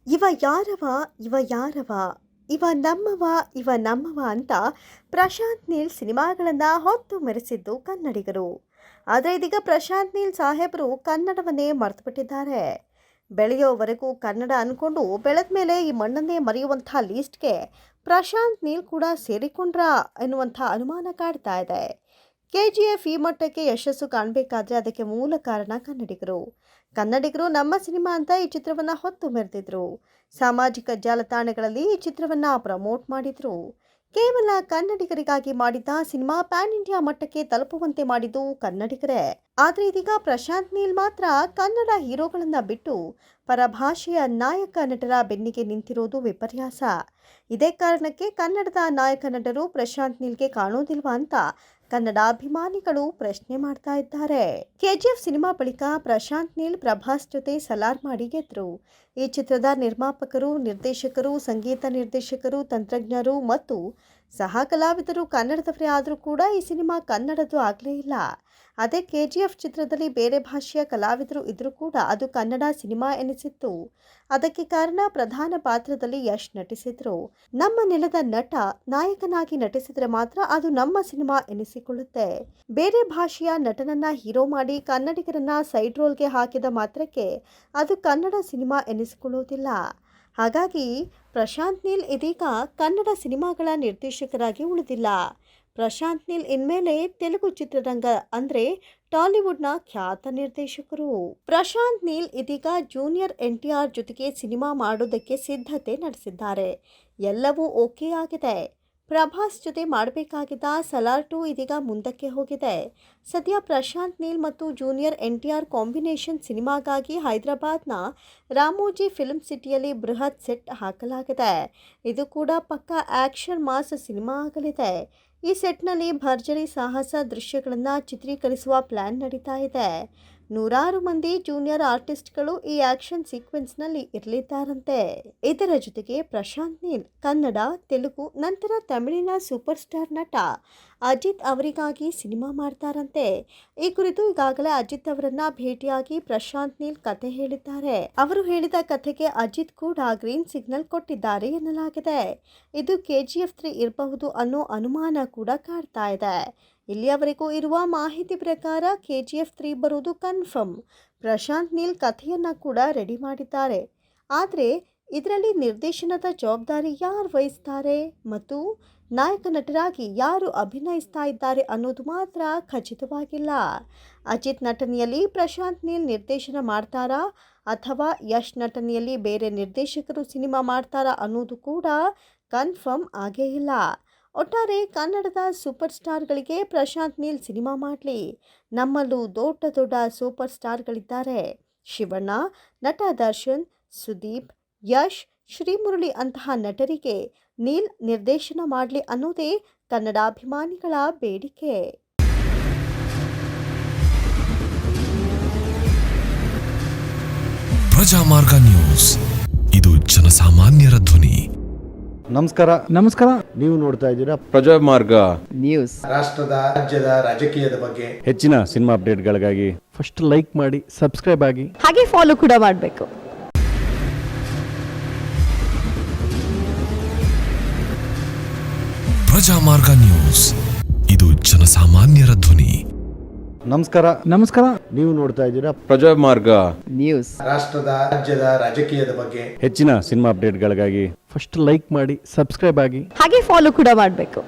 ಇವ ಯಾರವ ಇವ ಯಾರವ ಇವ ನಮ್ಮವ ಇವ ನಮ್ಮವ ಅಂತ ಪ್ರಶಾಂತ್ ನೀಲ್ ಸಿನಿಮಾಗಳನ್ನು ಹೊತ್ತು ಮೆರೆಸಿದ್ದು ಕನ್ನಡಿಗರು. ಆದರೆ ಇದೀಗ ಪ್ರಶಾಂತ್ ನೀಲ್ ಸಾಹೇಬರು ಕನ್ನಡವನ್ನೇ ಮರೆತುಬಿಟ್ಟಿದ್ದಾರೆ. ಬೆಳೆಯೋವರೆಗೂ ಕನ್ನಡ ಅಂದ್ಕೊಂಡು ಬೆಳೆದ ಮೇಲೆ ಈ ಮಣ್ಣನ್ನೇ ಮರೆಯುವಂಥ ಲೀಸ್ಟ್ಗೆ ಪ್ರಶಾಂತ್ ನೀಲ್ ಕೂಡ ಸೇರಿಕೊಂಡ್ರಾ ಎನ್ನುವಂಥ ಅನುಮಾನ ಕಾಡ್ತಾ ಇದೆ. KGF ಈ ಮಟ್ಟಕ್ಕೆ ಯಶಸ್ಸು ಕಾಣಬೇಕಾದ್ರೆ ಅದಕ್ಕೆ ಮೂಲ ಕಾರಣ ಕನ್ನಡಿಗರು ನಮ್ಮ ಸಿನಿಮಾ ಅಂತ ಈ ಚಿತ್ರವನ್ನು ಹೊತ್ತು ಮೆರೆದಿದ್ರು. ಸಾಮಾಜಿಕ ಜಾಲತಾಣಗಳಲ್ಲಿ ಈ ಚಿತ್ರವನ್ನು ಪ್ರಮೋಟ್ ಮಾಡಿದ್ರು. ಕೇವಲ ಕನ್ನಡಿಗರಿಗಾಗಿ ಮಾಡಿದ ಸಿನಿಮಾ ಪ್ಯಾನ್ ಇಂಡಿಯಾ ಮಟ್ಟಕ್ಕೆ ತಲುಪುವಂತೆ ಮಾಡಿದ್ದು ಕನ್ನಡಿಗರೇ. ಆದರೆ ಇದೀಗ ಪ್ರಶಾಂತ್ ನೀಲ್ ಮಾತ್ರ ಕನ್ನಡ ಹೀರೋಗಳನ್ನ ಬಿಟ್ಟು ಪರಭಾಷೆಯ ನಾಯಕ ನಟರ ಬೆನ್ನಿಗೆ ನಿಂತಿರೋದು ವಿಪರ್ಯಾಸ. ಇದೇ ಕಾರಣಕ್ಕೆ ಕನ್ನಡದ ನಾಯಕ ನಟರು ಪ್ರಶಾಂತ್ ನೀಲ್ಗೆ ಕಾಣೋದಿಲ್ವಾ ಅಂತ ಕನ್ನಡ ಅಭಿಮಾನಿಗಳು ಪ್ರಶ್ನೆ ಮಾಡ್ತಾ ಇದ್ದಾರೆ. KGF ಸಿನಿಮಾ ಬಳಿಕ ಪ್ರಶಾಂತ್ ನೀಲ್ ಪ್ರಭಾಸ್ ಜೊತೆ ಸಲಾರ್ ಮಾಡಿ ಗೆದ್ರು. ಈ ಚಿತ್ರದ ನಿರ್ಮಾಪಕರು, ನಿರ್ದೇಶಕರು, ಸಂಗೀತ ನಿರ್ದೇಶಕರು, ತಂತ್ರಜ್ಞರು ಮತ್ತು ಸಹ ಕಲಾವಿದರು ಕನ್ನಡದವರೇ ಆದರೂ ಕೂಡ ಈ ಸಿನಿಮಾ ಕನ್ನಡದ್ದು ಆಗಲೇ ಇಲ್ಲ. ಅದೇ KGF ಚಿತ್ರದಲ್ಲಿ ಬೇರೆ ಭಾಷೆಯ ಕಲಾವಿದರು ಇದ್ರೂ ಕೂಡ ಅದು ಕನ್ನಡ ಸಿನಿಮಾ ಎನಿಸಿತ್ತು. ಅದಕ್ಕೆ ಕಾರಣ ಪ್ರಧಾನ ಪಾತ್ರದಲ್ಲಿ ಯಶ್ ನಟಿಸಿದ್ರು. ನಮ್ಮ ನೆಲದ ನಟ ನಾಯಕನಾಗಿ ನಟಿಸಿದರೆ ಮಾತ್ರ ಅದು ನಮ್ಮ ಸಿನಿಮಾ ಎನಿಸಿಕೊಳ್ಳುತ್ತೆ. ಬೇರೆ ಭಾಷೆಯ ನಟನನ್ನ ಹೀರೋ ಮಾಡಿ ಕನ್ನಡಿಗರನ್ನ ಸೈಡ್ ರೋಲ್ಗೆ ಹಾಕಿದ ಮಾತ್ರಕ್ಕೆ ಅದು ಕನ್ನಡ ಸಿನಿಮಾ ಎನಿಸಿಕೊಳ್ಳುವುದಿಲ್ಲ. ಹಾಗಾಗಿ ಪ್ರಶಾಂತ್ ನೀಲ್ ಇದೀಗ ಕನ್ನಡ ಸಿನಿಮಾಗಳ ನಿರ್ದೇಶಕರಾಗಿ ಉಳಿದಿಲ್ಲ. ಪ್ರಶಾಂತ್ ನೀಲ್ ಇನ್ಮೇಲೆ ತೆಲುಗು ಚಿತ್ರರಂಗ ಅಂದ್ರೆ ಟಾಲಿವುಡ್ನ ಖ್ಯಾತ ನಿರ್ದೇಶಕರು. ಪ್ರಶಾಂತ್ ನೀಲ್ ಇದೀಗ ಜೂನಿಯರ್ NTR ಜೊತೆಗೆ ಸಿನಿಮಾ ಮಾಡೋದಕ್ಕೆ ಸಿದ್ಧತೆ ನಡೆಸಿದ್ದಾರೆ. ಎಲ್ಲವೂ ಓಕೆ ಆಗಿದೆ. ಪ್ರಭಾಸ್ ಜೊತೆ ಮಾಡಬೇಕಾಗಿದ್ದ ಸಲಾರ್ 2 ಇದೀಗ ಮುಂದಕ್ಕೆ ಹೋಗಿದೆ. ಸದ್ಯ ಪ್ರಶಾಂತ್ ನೀಲ್ ಮತ್ತು ಜೂನಿಯರ್ NTR ಕಾಂಬಿನೇಷನ್ ಸಿನಿಮಾಗಾಗಿ ಹೈದರಾಬಾದ್ನ ರಾಮೋಜಿ ಫಿಲ್ಮ್ ಸಿಟಿಯಲ್ಲಿ ಬೃಹತ್ ಸೆಟ್ ಹಾಕಲಾಗಿದೆ. ಇದು ಕೂಡ ಪಕ್ಕಾ ಆಕ್ಷನ್ ಮಾಸ್ ಸಿನಿಮಾ ಆಗಲಿದೆ. ಈ ಸೆಟ್ನಲ್ಲಿ ಭರ್ಜರಿ ಸಾಹಸ ದೃಶ್ಯಗಳನ್ನು ಚಿತ್ರೀಕರಿಸುವ ಪ್ಲಾನ್ ನಡೀತಾ ಇದೆ. ನೂರಾರು ಮಂದಿ ಜೂನಿಯರ್ ಆರ್ಟಿಸ್ಟ್ಗಳು ಈ ಆಕ್ಷನ್ ಸೀಕ್ವೆನ್ಸ್ನಲ್ಲಿ ಇರಲಿದ್ದಾರಂತೆ. ಇದರ ಜೊತೆಗೆ ಪ್ರಶಾಂತ್ ನೀಲ್ ಕನ್ನಡ, ತೆಲುಗು ನಂತರ ತಮಿಳಿನ ಸೂಪರ್ ಸ್ಟಾರ್ ನಟ ಅಜಿತ್ ಅವರಿಗಾಗಿ ಸಿನಿಮಾ ಮಾಡ್ತಾರಂತೆ. ಈ ಕುರಿತು ಈಗಾಗಲೇ ಅಜಿತ್ ಅವರನ್ನ ಭೇಟಿಯಾಗಿ ಪ್ರಶಾಂತ್ ನೀಲ್ ಕತೆ ಹೇಳಿದ್ದಾರೆ. ಅವರು ಹೇಳಿದ ಕಥೆಗೆ ಅಜಿತ್ ಕೂಡ ಗ್ರೀನ್ ಸಿಗ್ನಲ್ ಕೊಟ್ಟಿದ್ದಾರೆ ಎನ್ನಲಾಗಿದೆ. ಇದು KGF 3 ಇರಬಹುದು ಅನ್ನೋ ಅನುಮಾನ ಕೂಡ ಕಾಡ್ತಾ ಇದೆ. ಇಲ್ಲಿಯವರೆಗೂ ಇರುವ ಮಾಹಿತಿ ಪ್ರಕಾರ KGF 3 ಬರುವುದು ಕನ್ಫರ್ಮ್. ಪ್ರಶಾಂತ್ ನೀಲ್ ಕಥೆಯನ್ನ ಕೂಡ ರೆಡಿ ಮಾಡಿದ್ದಾರೆ. ಆದರೆ ಇದರಲ್ಲಿ ನಿರ್ದೇಶನದ ಜವಾಬ್ದಾರಿ ಯಾರು ವಹಿಸ್ತಾರೆ ಮತ್ತು ನಾಯಕ ನಟರಾಗಿ ಯಾರು ಅಭಿನಯಿಸ್ತಾ ಇದ್ದಾರೆ ಅನ್ನೋದು ಮಾತ್ರ ಖಚಿತವಾಗಿಲ್ಲ. ಅಜಿತ್ ನಟನೆಯಲ್ಲಿ ಪ್ರಶಾಂತ್ ನೀಲ್ ನಿರ್ದೇಶನ ಮಾಡ್ತಾರಾ ಅಥವಾ ಯಶ್ ನಟನೆಯಲ್ಲಿ ಬೇರೆ ನಿರ್ದೇಶಕರು ಸಿನಿಮಾ ಮಾಡ್ತಾರಾ ಅನ್ನೋದು ಕೂಡ ಕನ್ಫರ್ಮ್ ಆಗೇ ಇಲ್ಲ. ಒಟ್ಟಾರೆ ಕನ್ನಡದ ಸೂಪರ್ ಸ್ಟಾರ್ಗಳಿಗೆ ಪ್ರಶಾಂತ್ ನೀಲ್ ಸಿನಿಮಾ ಮಾಡಲಿ. ನಮ್ಮಲ್ಲೂ ದೊಡ್ಡ ದೊಡ್ಡ ಸೂಪರ್ ಸ್ಟಾರ್ಗಳಿದ್ದಾರೆ. ಶಿವಣ್ಣ, ನಟ ದರ್ಶನ್, ಸುದೀಪ್, ಯಶ್, ಶ್ರೀಮುರಳಿ ಅಂತಹ ನಟರಿಗೆ ನೀಲ್ ನಿರ್ದೇಶನ ಮಾಡಲಿ ಅನ್ನೋದೇ ಕನ್ನಡ ಅಭಿಮಾನಿಗಳ ಬೇಡಿಕೆ. ಪ್ರಜಾಮಾರ್ಗ ನ್ಯೂಸ್, ಇದು ಜನಸಾಮಾನ್ಯರ ಧ್ವನಿ. ನಮಸ್ಕಾರ. ನೀವು ನೋಡ್ತಾ ಇದ್ದೀರಾ ಪ್ರಜಾಮಾರ್ಗ ನ್ಯೂಸ್. ರಾಷ್ಟ್ರದ, ರಾಜ್ಯದ, ರಾಜಕೀಯದ ಬಗ್ಗೆ ಹೆಚ್ಚಿನ ಸಿನಿಮಾ ಅಪ್ಡೇಟ್ಗಳಿಗಾಗಿ ಫಸ್ಟ್ ಲೈಕ್ ಮಾಡಿ, ಸಬ್ಸ್ಕ್ರೈಬ್ ಆಗಿ, ಹಾಗೆ ಫಾಲೋ ಕೂಡ ಮಾಡಬೇಕು. ಪ್ರಜಾಮಾರ್ಗ ನ್ಯೂಸ್, ಇದು ಜನಸಾಮಾನ್ಯರ ಧ್ವನಿ. ನಮಸ್ಕಾರ. ನೀವು ನೋಡ್ತಾ ಇದ್ದೀರಾ ಪ್ರಜಾಮಾರ್ಗ ನ್ಯೂಸ್. ರಾಷ್ಟ್ರದ, ರಾಜ್ಯದ, ರಾಜಕೀಯದ ಬಗ್ಗೆ ಹೆಚ್ಚಿನ ಸಿನಿಮಾ ಅಪ್ಡೇಟ್ಗಳಿಗಾಗಿ ಫಸ್ಟ್ ಲೈಕ್ ಮಾಡಿ, ಸಬ್ಸ್ಕ್ರೈಬ್ ಆಗಿ, ಹಾಗೆ ಫಾಲೋ ಕೂಡ ಮಾಡಬೇಕು.